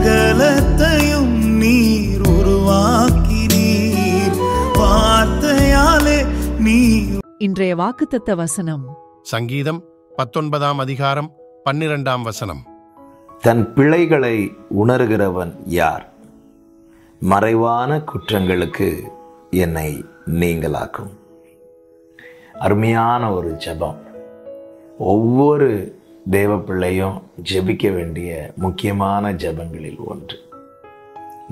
சகலத்தையும் நீர் உருவாக்கினீர், வார்த்தையாலே நீர். இன்றைய வாக்குத்தத்த வசனம் சங்கீதம் 19 அதிகாரம் 12 தன் பிழைகளை உணர்கிறவன் யார்? மறைவான குற்றங்களுக்கு என்னை நீங்களாக்கும். அருமையான ஒரு ஜெபம். ஒவ்வொரு தேவ பிள்ளையும் ஜெபிக்க வேண்டிய முக்கியமான ஜெபங்களில் ஒன்று.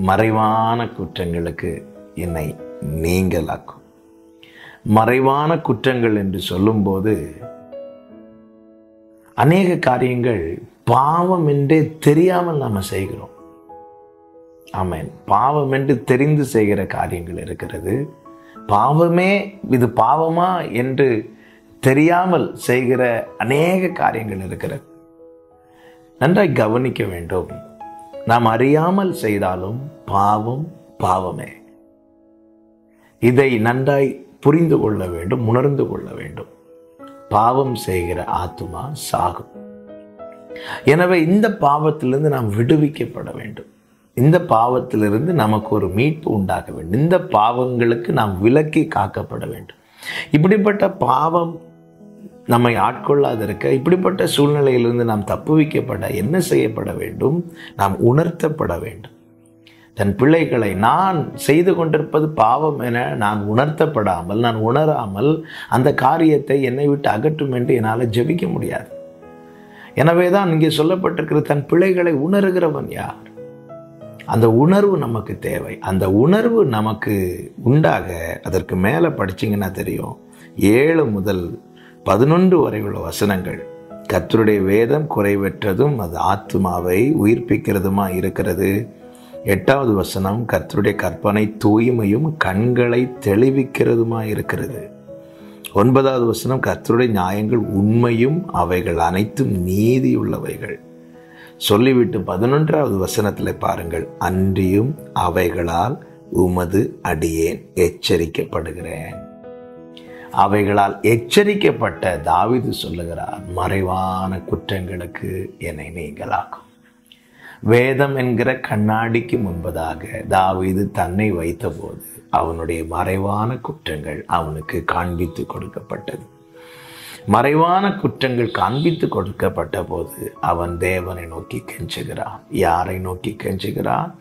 மறைவான குற்றங்களுக்கு என்னை நீங்களாக்கும். மறைவான குற்றங்கள் என்று சொல்லும்போது அநேக காரியங்கள் பாவம் என்றே தெரியாமல் நாம் செய்கிறோம். ஆமென். பாவம் என்று தெரிந்து செய்கிற காரியங்கள் இருக்கிறது. பாவமே இது பாவமா என்று தெரியாமல் செய்கிற அநேக காரியங்கள் இருக்கிறது. நன்றாய் கவனிக்க வேண்டும். நாம் அறியாமல் செய்தாலும் பாவம் பாவமே. இதை நன்றாய் புரிந்து கொள்ள வேண்டும், உணர்ந்து கொள்ள வேண்டும். பாவம் செய்கிற ஆத்துமா சாகும். எனவே இந்த பாவத்திலிருந்து நாம் விடுவிக்கப்பட வேண்டும். இந்த பாவத்திலிருந்து நமக்கு ஒரு மீட்பு உண்டாக வேண்டும். இந்த பாவங்களுக்கு நாம் விலக்கி காக்கப்பட வேண்டும். இப்படிப்பட்ட பாவம் நம்மை ஆட்கொள்ளாதிருக்க, இப்படிப்பட்ட சூழ்நிலையிலிருந்து நாம் தப்புவிக்கப்பட என்ன செய்யப்பட வேண்டும்? நாம் உணர்த்தப்பட வேண்டும். தன் பிள்ளைகளை நான் செய்து கொண்டிருப்பது பாவம் என நான் உணர்த்தப்படாமல், நான் உணராமல் அந்த காரியத்தை என்னை விட்டு அகற்றும் என்று என்னால் ஜெபிக்க முடியாது. எனவே தான் இங்கே சொல்லப்பட்டிருக்கிற தன் பிள்ளைகளை உணர்கிறவன் யார்? அந்த உணர்வு நமக்கு தேவை. அந்த உணர்வு நமக்கு உண்டாக அதற்கு மேலே படிச்சிங்கன்னா தெரியும். 7 முதல் 11 வரை உள்ள வசனங்கள் கர்த்தருடைய வேதம் குறைவற்றதும் அது ஆத்துமாவை உயிர்ப்பிக்கிறதுமா இருக்கிறது. 8வது வசனம் கர்த்தருடைய கற்பனை தூய்மையும் கண்களை தெளிவிக்கிறதுமா இருக்கிறது. 9வது வசனம் கர்த்தருடைய நியாயங்கள் உண்மையும் அவைகள் அனைத்தும் நீதி உள்ளவைகள். சொல்லிவிட்டு 11வது வசனத்தில் பாருங்கள், அன்றியும் அவைகளால் உமது அடியேன் எச்சரிக்கப்படுகிறேன். அவைகளால் எச்சரிக்கப்பட்ட தாவீது சொல்லுகிறார், மறைவான குற்றங்களுக்கு என்னை நீங்களாக்கும். வேதம் என்கிற கண்ணாடிக்கு முன்பதாக தாவீது தன்னை வைத்தபோது அவனுடைய மறைவான குற்றங்கள் அவனுக்கு காண்பித்து கொடுக்கப்பட்டது. மறைவான குற்றங்கள் காண்பித்து கொடுக்கப்பட்ட போது அவன் தேவனை நோக்கி கெஞ்சுகிறான். யாரை நோக்கி கெஞ்சுகிறான்?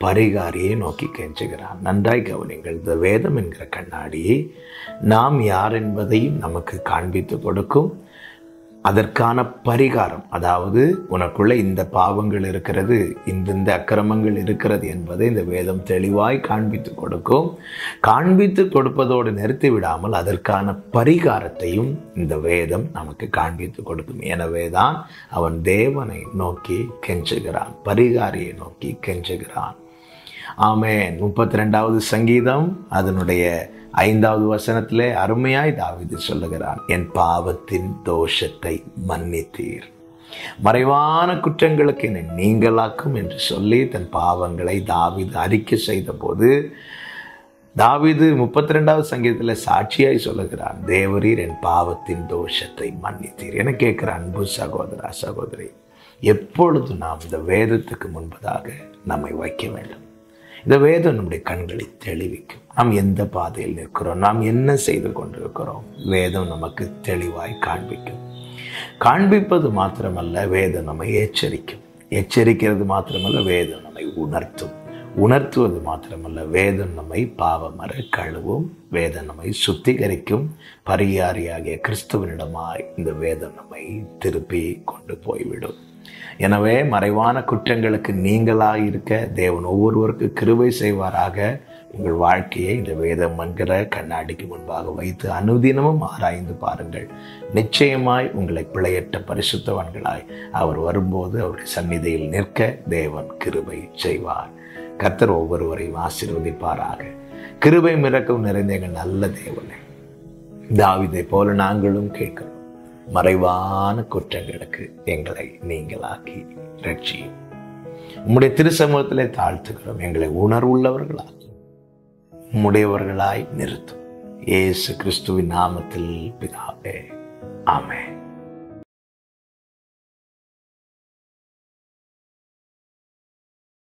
பரிகாரியை நோக்கி கெஞ்சுகிறான். நன்றாய் கவனிங்கள். இந்த வேதம் என்கிற கண்ணாடியை நாம் யார் என்பதையும் நமக்கு காண்பித்து கொடுக்கும். அதற்கான பரிகாரம், அதாவது உனக்குள்ள இந்த பாவங்கள் இருக்கிறது, இந்த அக்கிரமங்கள் இருக்கிறது என்பதை இந்த வேதம் தெளிவாய் காண்பித்து கொடுக்கும். காண்பித்து கொடுப்பதோடு நிறுத்தி விடாமல் அதற்கான பரிகாரத்தையும் இந்த வேதம் நமக்கு காண்பித்து கொடுக்கும். எனவே தான் அவன் தேவனை நோக்கி கெஞ்சுகிறான், பரிகாரியை நோக்கி கெஞ்சுகிறான். ஆமென். 32வது சங்கீதம் அதனுடைய 5வது வசனத்திலே அருமையாய் தாவீது சொல்லுகிறான், என் பாவத்தின் தோஷத்தை மன்னித்தீர், மறைவான குற்றங்களுக்கு என்னை நீங்களாக்கும் என்று சொல்லி தன் பாவங்களை தாவீது அறிக்கை செய்த போது தாவீது 32வது சங்கீதத்தில் சாட்சியாய் சொல்லுகிறான், தேவரீர் என் பாவத்தின் தோஷத்தை மன்னித்தீர். என கேட்கிற அன்பு சகோதரா சகோதரி, எப்பொழுது நாம் இந்த வேதத்துக்கு முன்பதாக நம்மை வைக்க வேண்டும். இந்த வேதம் நம்முடைய கண்களை தெளிவிக்கும். நாம் எந்த பாதையில் நிற்கிறோம், நாம் என்ன செய்து கொண்டிருக்கிறோம், வேதம் நமக்கு தெளிவாய் காண்பிக்கும். காண்பிப்பது மாத்திரமல்ல, வேதம் நம்மை எச்சரிக்கும். எச்சரிக்கிறது மாத்திரமல்ல, வேதம் நம்மை உணர்த்தும். உணர்த்துவது மாத்திரமல்ல, வேதம் நம்மை பாவமற கழுவும். வேதம் நம்மை சுத்திகரிக்கும். பரிகாரியாகிய கிறிஸ்துவனிடமாய் இந்த வேதம் நம்மை திருப்பி கொண்டு போய்விடும். எனவே மறைவான குற்றங்களுக்கு நீங்களாக இருக்க தேவன் ஒவ்வொருவருக்கு கிருபை செய்வாராக. உங்கள் வாழ்க்கையை இந்த வேதம் என்கிற கண்ணாடிக்கு முன்பாக வைத்து அனுதினமும் ஆராய்ந்து பாருங்கள். நிச்சயமாய் உங்களை பிழையற்ற பரிசுத்தவான்களாய் அவர் வரும்போது அவருடைய சந்நிதியில் நிற்க தேவன் கிருபை செய்வார். கர்த்தர் ஒவ்வொருவரையும் ஆசீர்வதிப்பாராக. கிருபை இரக்கம் நிறைந்த எங்கள் நல்ல தேவனே, தாவீதை போல நாங்களும் கேட்கிறோம், மறைவான குற்றங்களுக்கு எங்களை நீங்களாக்கி ரட்சியும். உம்முடைய திருசமூகத்திலே தாழ்த்துகிறோம். எங்களை உணர்வுள்ளவர்களாக உம்முடையவர்களாய் நிறுத்தும். இயேசு கிறிஸ்துவின் நாமத்தில் பிதாவே, ஆமென்.